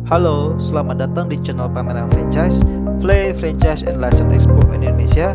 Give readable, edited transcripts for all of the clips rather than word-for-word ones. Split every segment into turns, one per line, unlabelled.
Halo, selamat datang di channel pameran franchise, Play Franchise and License Expo Indonesia.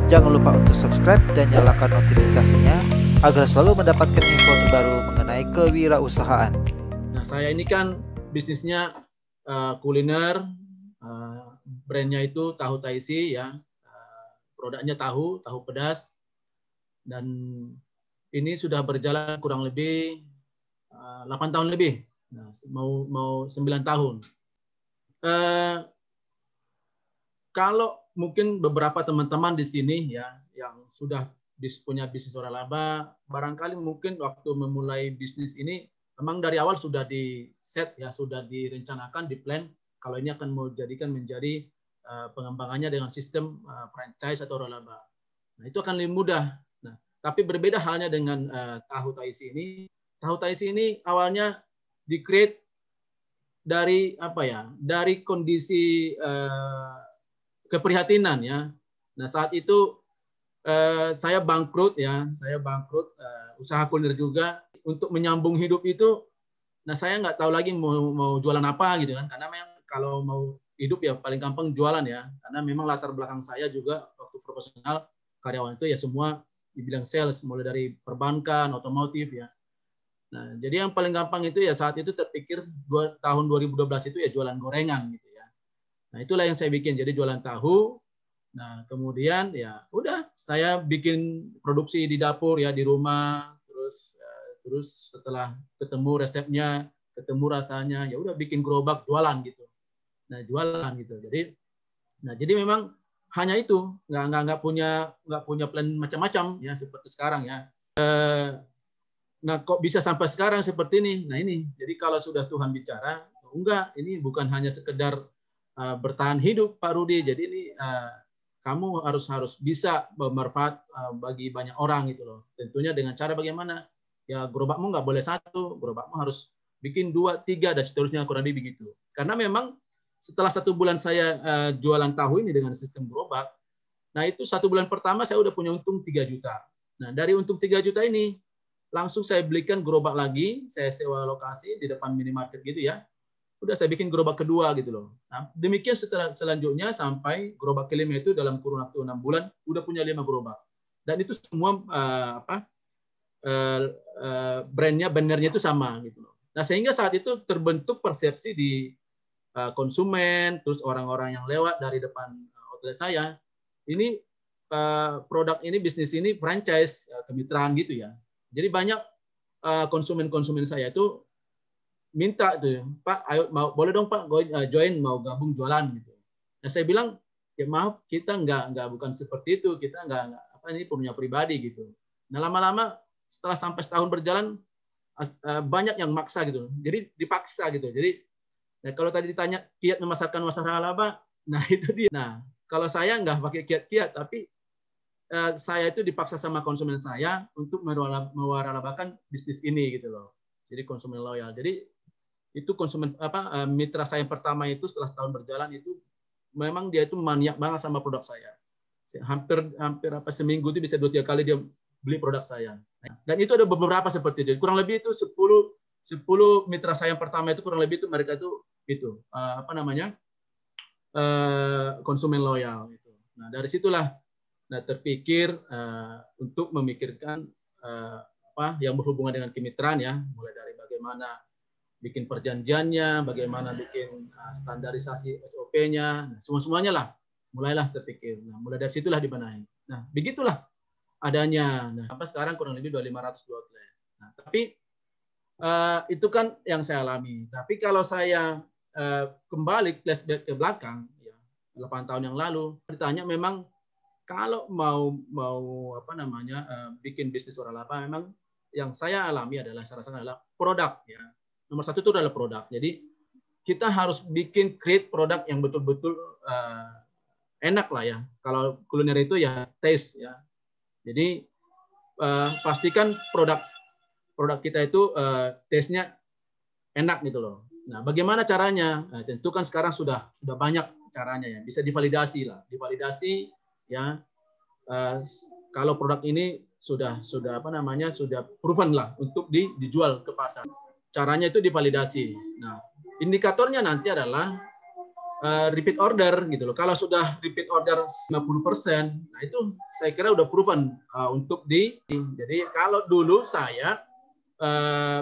Jangan lupa untuk subscribe dan nyalakan notifikasinya agar selalu mendapatkan info terbaru mengenai kewirausahaan.
Nah, saya ini kan bisnisnya kuliner, brandnya itu tahu Taisi ya, produknya tahu pedas, dan ini sudah berjalan kurang lebih 8 tahun lebih. Nah, mau 9 tahun. Kalau mungkin beberapa teman-teman di sini ya yang sudah punya bisnis waralaba, barangkali mungkin waktu memulai bisnis ini memang dari awal sudah di set ya, sudah direncanakan, di plan kalau ini akan mau jadikan menjadi pengembangannya dengan sistem franchise atau waralaba. Nah, itu akan lebih mudah. Nah, tapi berbeda halnya dengan tahu Taisi ini. Tahu Taisi ini awalnya di-create dari apa ya? Dari kondisi keprihatinan ya. Nah, saat itu saya bangkrut ya, usaha kuliner juga. Untuk menyambung hidup itu, nah saya nggak tahu lagi mau jualan apa gitu kan, karena memang kalau mau hidup ya paling gampang jualan ya, karena memang latar belakang saya juga waktu profesional karyawan itu ya semua dibilang sales, mulai dari perbankan, otomotif ya. Nah, jadi yang paling gampang itu ya saat itu terpikir tahun 2012 itu ya jualan gorengan gitu ya. Nah, itulah yang saya bikin, jadi jualan tahu. Nah, kemudian ya udah saya bikin produksi di dapur ya, di rumah, terus setelah ketemu resepnya, ketemu rasanya, ya udah bikin gerobak jualan gitu. Nah, jualan gitu. Jadi memang hanya itu, nggak punya plan macam-macam ya seperti sekarang ya. Nah, kok bisa sampai sekarang seperti ini? Nah, ini. Jadi kalau sudah Tuhan bicara, enggak, ini bukan hanya sekedar bertahan hidup Pak Rudi. Jadi ini kamu harus bisa bermanfaat bagi banyak orang gitu loh. Tentunya dengan cara bagaimana? Ya gerobakmu nggak boleh satu, gerobakmu harus bikin 2, 3 dan seterusnya, kurang lebih begitu. Karena memang setelah 1 bulan saya jualan tahu ini dengan sistem gerobak, nah itu 1 bulan pertama saya udah punya untung 3 juta. Nah dari untung 3 juta ini langsung saya belikan gerobak lagi, saya sewa lokasi di depan minimarket gitu ya. Udah saya bikin gerobak kedua gitu loh. Nah, demikian selanjutnya sampai gerobak kelima itu dalam kurun waktu 6 bulan udah punya 5 gerobak. Dan itu semua bannernya itu sama gitu loh. Nah, sehingga saat itu terbentuk persepsi di konsumen, terus orang-orang yang lewat dari depan outlet saya, ini produk ini, bisnis ini franchise, kemitraan gitu ya. Jadi banyak konsumen-konsumen saya itu minta tuh, Pak, ayo boleh dong Pak join, mau gabung jualan gitu. Nah saya bilang ya maaf, kita nggak bukan seperti itu, kita nggak apa, ini punya pribadi gitu. Nah lama-lama setelah sampai setahun berjalan banyak yang maksa gitu, jadi dipaksa gitu. Jadi nah, kalau tadi ditanya kiat memasarkan waralaba, nah itu dia. Nah kalau saya nggak pakai kiat-kiat, tapi saya itu dipaksa sama konsumen saya untuk mewaralabakan bisnis ini gitu loh. Jadi konsumen loyal. Jadi itu konsumen mitra saya yang pertama itu setelah setahun berjalan itu memang dia itu maniak banget sama produk saya. Hampir seminggu itu bisa 2-3 kali dia beli produk saya. Dan itu ada beberapa seperti itu. Kurang lebih itu 10 mitra saya yang pertama itu kurang lebih itu mereka itu konsumen loyal itu. Nah, dari situlah terpikir untuk memikirkan yang berhubungan dengan kemitraan ya, mulai dari bagaimana bikin perjanjiannya, bagaimana bikin standarisasi SOP-nya, nah, semuanya lah, mulailah terpikir. Nah, mulai dari situlah dibenahi. Nah, begitulah adanya. Nah, sampai sekarang kurang lebih 500 outlet. Nah, tapi itu kan yang saya alami. Tapi kalau saya kembali flashback ke belakang, ya, 8 tahun yang lalu, ditanya memang kalau mau bikin bisnis waralaba, memang yang saya alami adalah saya rasakan adalah produk ya. Nomor satu itu adalah produk. Jadi kita harus bikin create produk yang betul-betul enak lah ya. Kalau kuliner itu ya taste ya. Jadi pastikan produk kita itu taste-nya enak gitu loh. Nah, bagaimana caranya? Nah, tentu kan sekarang sudah banyak caranya ya. Bisa divalidasi lah. Divalidasi ya. Kalau produk ini sudah proven lah untuk dijual ke pasar. Caranya itu divalidasi. Nah, indikatornya nanti adalah repeat order gitu loh. Kalau sudah repeat order 50%, nah itu saya kira udah proven untuk jadi kalau dulu saya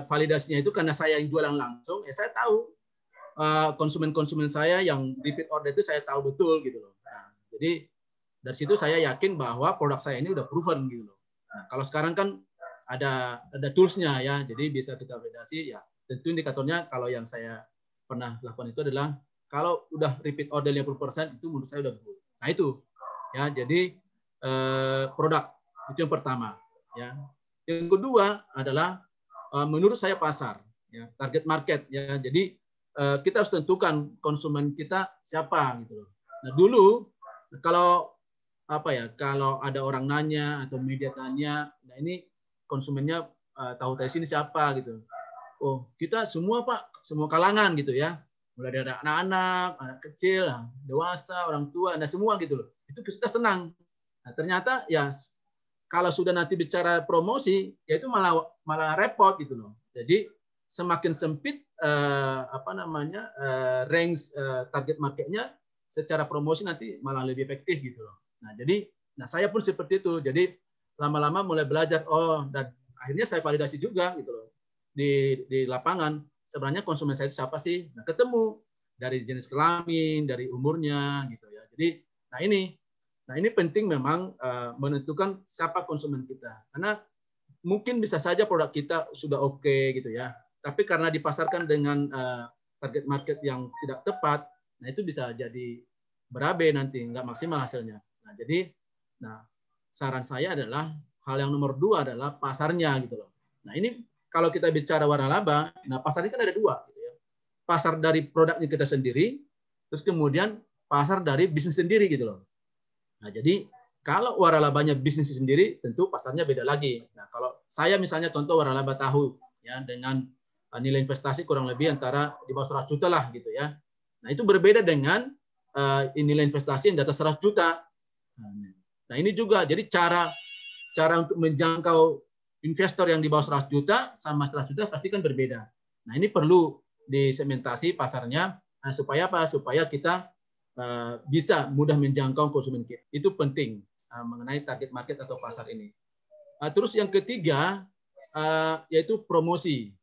validasinya itu karena saya yang jualan langsung, ya saya tahu konsumen-konsumen saya yang repeat order itu saya tahu betul gitu loh. Nah, jadi dari situ saya yakin bahwa produk saya ini udah proven gitu loh. Nah, kalau sekarang kan ada toolsnya ya, jadi bisa kita validasi ya. Tentu indikatornya kalau yang saya pernah lakukan itu adalah kalau udah repeat order 50% itu menurut saya udah good. Nah itu ya, jadi produk itu yang pertama ya. Yang kedua adalah menurut saya pasar ya, target market ya. Jadi kita harus tentukan konsumen kita siapa gitu loh. Nah dulu kalau kalau ada orang nanya atau media tanya, nah ini konsumennya tahu dari sini siapa gitu. Oh kita semua Pak, semua kalangan gitu ya. Mulai dari anak-anak, anak kecil, dewasa, orang tua, nah semua gitu loh. Itu kita senang. Nah ternyata ya kalau sudah nanti bicara promosi, ya itu malah repot gitu loh. Jadi semakin sempit range target marketnya, secara promosi nanti malah lebih efektif gitu loh. Nah jadi, saya pun seperti itu. Jadi lama-lama mulai belajar, dan akhirnya saya validasi juga gitu loh di lapangan. Sebenarnya konsumen saya itu siapa sih? Nah ketemu dari jenis kelamin, dari umurnya gitu ya. Jadi ini penting memang menentukan siapa konsumen kita. Karena mungkin bisa saja produk kita sudah oke gitu ya. Tapi karena dipasarkan dengan target market yang tidak tepat, nah itu bisa jadi berabe nanti, nggak maksimal hasilnya. Nah, jadi saran saya adalah hal yang nomor 2 adalah pasarnya gitu loh. Nah, ini kalau kita bicara waralaba, nah pasar ini kan ada 2 gitu ya. Pasar dari produknya kita sendiri, terus kemudian pasar dari bisnis sendiri gitu loh. Nah, jadi kalau waralabanya bisnis sendiri, tentu pasarnya beda lagi. Nah, kalau saya misalnya contoh waralaba tahu ya dengan nilai investasi kurang lebih antara di bawah 100 juta lah gitu ya. Nah, itu berbeda dengan nilai investasi yang di atas 100 juta. Nah, ini juga jadi cara untuk menjangkau investor yang di bawah 100 juta sama 100 juta pasti kan berbeda. Nah, ini perlu disegmentasi pasarnya supaya apa? Supaya kita bisa mudah menjangkau konsumen kita. Itu penting mengenai target market atau pasar ini. Terus yang ketiga yaitu promosi.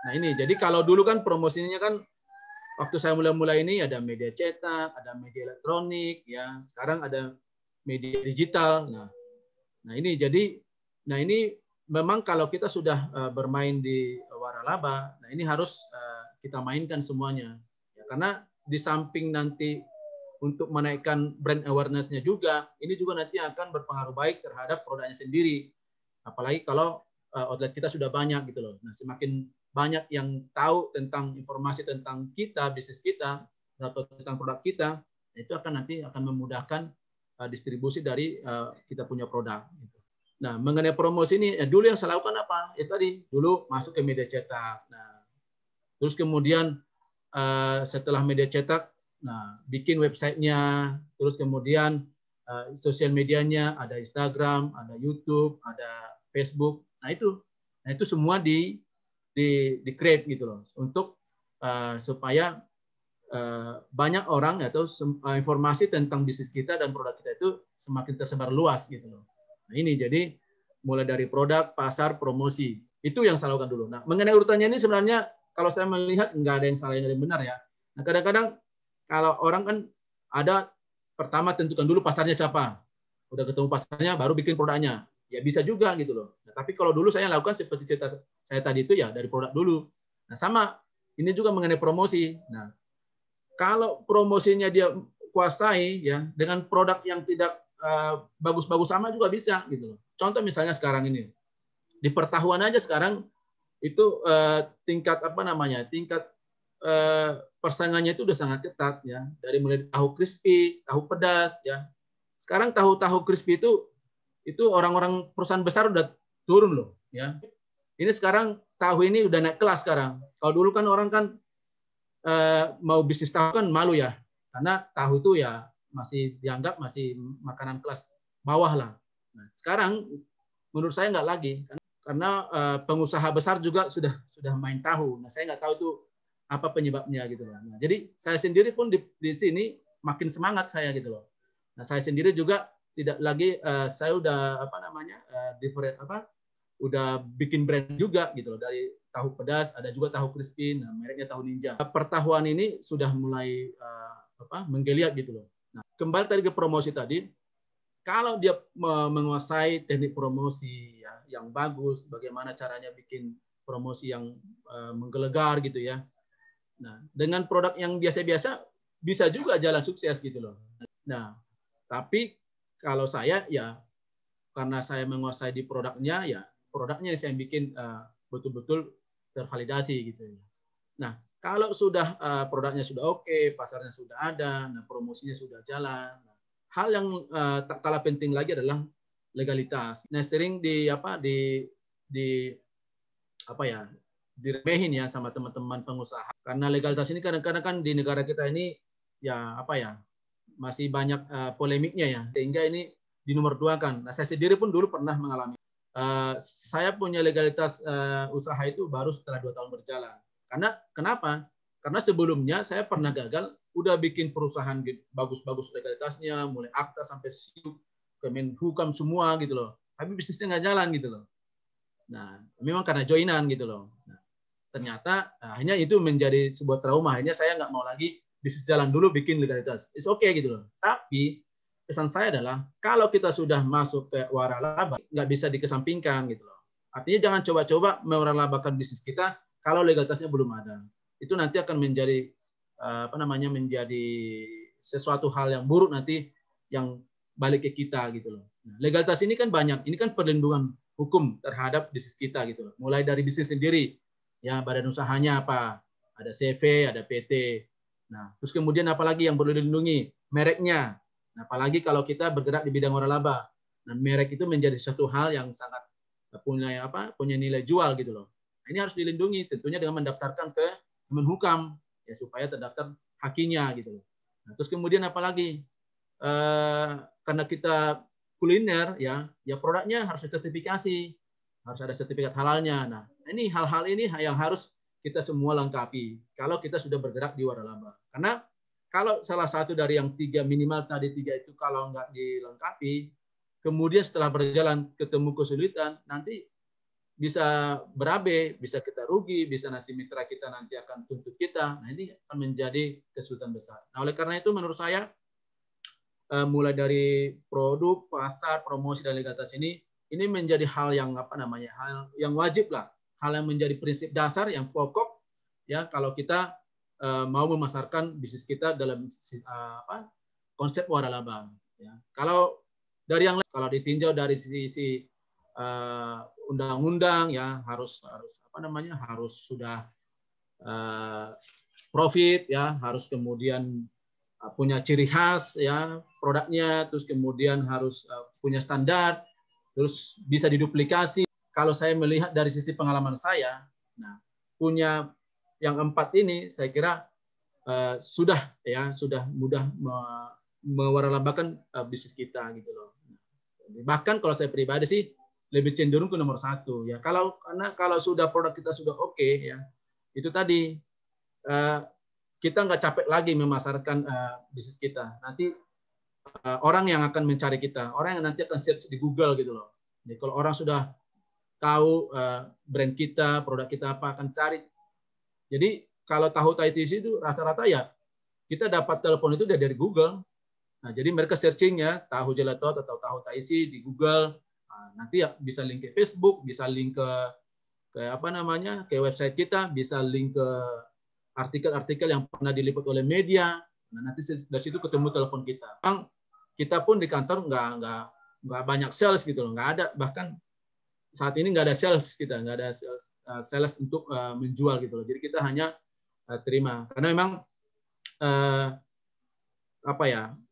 Nah ini, jadi kalau dulu kan promosinya kan waktu saya mulai ini ada media cetak, ada media elektronik, ya sekarang ada media digital. Nah ini jadi, ini memang kalau kita sudah bermain di waralaba, nah ini harus kita mainkan semuanya. Ya, karena di samping nanti untuk menaikkan brand awareness-nya juga, ini juga nanti akan berpengaruh baik terhadap produknya sendiri. Apalagi kalau outlet kita sudah banyak gitu loh. Nah, semakin banyak yang tahu tentang informasi tentang kita, bisnis kita, atau tentang produk kita, itu nanti akan memudahkan distribusi dari kita punya produk. Nah, mengenai promosi ini, dulu yang saya lakukan apa? Itu tadi, dulu masuk ke media cetak. Nah, terus kemudian setelah media cetak, bikin websitenya, terus kemudian sosial medianya, ada Instagram, ada YouTube, ada Facebook. Nah itu semua di create gitu loh, untuk supaya banyak orang atau informasi tentang bisnis kita dan produk kita itu semakin tersebar luas gitu loh. Nah ini jadi mulai dari produk, pasar, promosi, itu yang saya lakukan dulu. Nah mengenai urutannya ini sebenarnya kalau saya melihat nggak ada yang salah, nggak ada yang benar ya. Nah kadang-kadang kalau orang kan ada pertama tentukan dulu pasarnya siapa, udah ketemu pasarnya baru bikin produknya. Ya bisa juga gitu loh. Nah, tapi kalau dulu saya lakukan seperti cerita saya tadi itu ya dari produk dulu. Nah sama ini juga mengenai promosi. Nah kalau promosinya dia kuasai ya dengan produk yang tidak bagus-bagus sama juga bisa gitu loh. Contoh misalnya sekarang ini di pertahuan aja sekarang itu tingkat tingkat persaingannya itu udah sangat ketat ya, dari mulai tahu crispy, tahu pedas ya. Sekarang tahu crispy itu orang-orang perusahaan besar udah turun loh ya. Ini sekarang tahu ini udah naik kelas sekarang. Kalau dulu kan orang kan mau bisnis tahu kan malu ya, karena tahu itu ya masih dianggap masih makanan kelas bawah lah. Nah, sekarang menurut saya nggak lagi, karena pengusaha besar juga sudah main tahu. Nah saya nggak tahu itu apa penyebabnya gitu loh. Nah, jadi saya sendiri pun di sini makin semangat saya gitu loh. Nah, saya sendiri juga tidak lagi saya udah apa namanya different apa udah bikin brand juga gitu loh, dari tahu pedas, ada juga tahu crispy, nah mereknya tahu Ninja. Pertahuan ini sudah mulai menggeliat gitu loh. Nah, kembali tadi ke promosi tadi, kalau dia menguasai teknik promosi ya, yang bagus, bagaimana caranya bikin promosi yang menggelegar gitu ya. Nah, dengan produk yang biasa-biasa bisa juga jalan sukses gitu loh. Nah, tapi kalau saya ya karena saya menguasai di produknya ya produknya saya bikin betul-betul tervalidasi gitu. Nah, kalau sudah produknya sudah oke, pasarnya sudah ada, nah promosinya sudah jalan. Hal yang tak kalah penting lagi adalah legalitas. Nah, sering di apa ya diremehin ya sama teman-teman pengusaha. Karena legalitas ini kadang-kadang kan di negara kita ini ya apa ya masih banyak polemiknya ya, sehingga ini di nomor dua kan. Nah, saya sendiri pun dulu pernah mengalami. Saya punya legalitas usaha itu baru setelah 2 tahun berjalan. Karena kenapa? Karena sebelumnya saya pernah gagal, udah bikin perusahaan bagus-bagus legalitasnya, mulai akta sampai SIUP, Kemenhukam semua gitu loh. Tapi bisnisnya nggak jalan gitu loh. Nah, memang karena joinan gitu loh. Nah, ternyata akhirnya itu menjadi sebuah trauma. Akhirnya saya nggak mau lagi bisnis jalan dulu bikin legalitas. It's okay gitu loh. Tapi pesan saya adalah kalau kita sudah masuk ke waralaba nggak bisa dikesampingkan gitu loh. Artinya jangan coba-coba mewaralabakan bisnis kita kalau legalitasnya belum ada. Itu nanti akan menjadi menjadi sesuatu hal yang buruk nanti yang balik ke kita gitu loh. Nah, legalitas ini kan banyak. Ini kan perlindungan hukum terhadap bisnis kita gitu loh. Mulai dari bisnis sendiri, ya badan usahanya apa, ada CV, ada PT. Nah, terus kemudian apalagi yang perlu dilindungi? Mereknya. Nah, apalagi kalau kita bergerak di bidang waralaba. Nah, merek itu menjadi satu hal yang sangat punya nilai jual gitu loh. Nah, ini harus dilindungi tentunya dengan mendaftarkan ke Kemenhukam ya supaya terdaftar hakinya gitu loh. Nah, terus kemudian apalagi? Karena kita kuliner ya produknya harus sertifikasi, harus ada sertifikat halalnya. Nah, ini hal-hal ini yang harus kita semua lengkapi kalau kita sudah bergerak di waralaba. Karena kalau salah satu dari yang minimal tadi tiga itu kalau nggak dilengkapi, kemudian setelah berjalan ketemu kesulitan, nanti bisa berabe, bisa kita rugi, bisa nanti mitra kita nanti akan tuntut kita. Nah, ini akan menjadi kesulitan besar. Nah, oleh karena itu menurut saya mulai dari produk, pasar, promosi dan legalitas ini menjadi hal yang hal yang wajib lah, hal yang menjadi prinsip dasar yang pokok ya kalau kita mau memasarkan bisnis kita dalam konsep waralaba. Ya. Kalau dari yang kalau ditinjau dari sisi undang-undang ya harus sudah profit ya, harus kemudian punya ciri khas ya produknya, terus kemudian harus punya standar, terus bisa diduplikasi. Kalau saya melihat dari sisi pengalaman saya, nah punya yang 4 ini saya kira sudah mudah mewaralabakan bisnis kita gitu loh. Bahkan kalau saya pribadi sih lebih cenderung ke nomor 1 ya. Karena kalau sudah produk kita sudah oke ya, itu tadi kita nggak capek lagi memasarkan bisnis kita. Nanti orang yang akan mencari kita, orang yang nanti akan search di Google gitu loh. Jadi kalau orang sudah tahu brand kita, produk kita apa, akan cari. Jadi kalau tahu TITC itu rata-rata ya kita dapat telepon itu dari Google. Nah, jadi mereka searchingnya tahu gelato atau tahu TITC di Google. Nah, nanti ya bisa link ke Facebook, bisa link ke ke website kita, bisa link ke artikel-artikel yang pernah diliput oleh media. Nah, nanti dari situ ketemu telepon kita. Memang kita pun di kantor nggak banyak sales gitu loh, nggak ada. Bahkan saat ini nggak ada sales kita, nggak ada sales untuk menjual gitu loh. Jadi kita hanya terima karena memang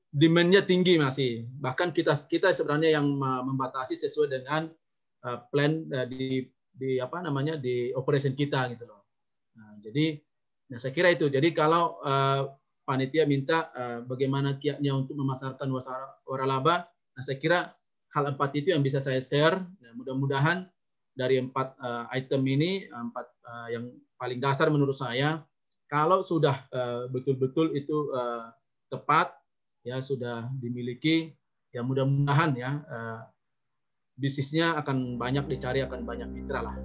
demand-nya tinggi masih. Bahkan kita sebenarnya yang membatasi sesuai dengan plan di operation kita gitu loh. Nah, jadi saya kira itu. Jadi kalau panitia minta bagaimana kiatnya untuk memasarkan waralaba, nah saya kira hal 4 itu yang bisa saya share. Nah, mudah-mudahan dari 4 item ini, 4 yang paling dasar menurut saya, kalau sudah betul-betul itu tepat, ya sudah dimiliki, ya mudah-mudahan ya bisnisnya akan banyak dicari, akan banyak mitra lah.